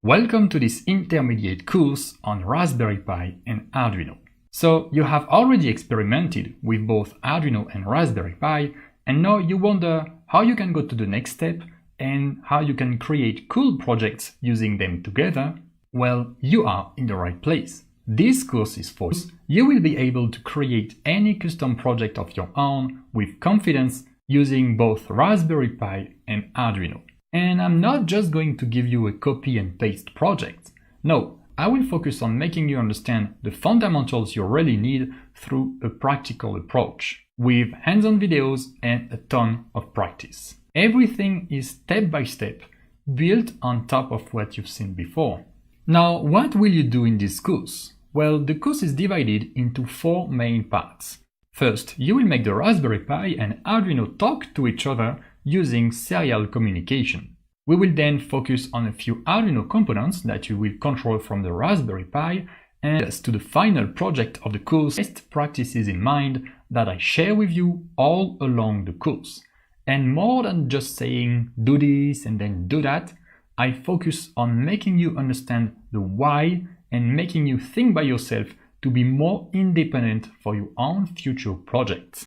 Welcome to this intermediate course on Raspberry Pi and Arduino. So you have already experimented with both Arduino and Raspberry Pi, and now you wonder how you can go to the next step and how you can create cool projects using them together. Well, you are in the right place. This course is for you. You will be able to create any custom project of your own with confidence using both Raspberry Pi and Arduino. And I'm not just going to give you a copy and paste project. No, I will focus on making you understand the fundamentals you really need through a practical approach, with hands-on videos and a ton of practice. Everything is step by step, built on top of what you've seen before. Now, what will you do in this course? Well, the course is divided into 4 main parts. First, you will make the Raspberry Pi and Arduino talk to each other using serial communication. We will then focus on a few Arduino components that you will control from the Raspberry Pi, and as to the final project of the course, best practices in mind that I share with you all along the course. And more than just saying do this and then do that, I focus on making you understand the why and making you think by yourself to be more independent for your own future projects.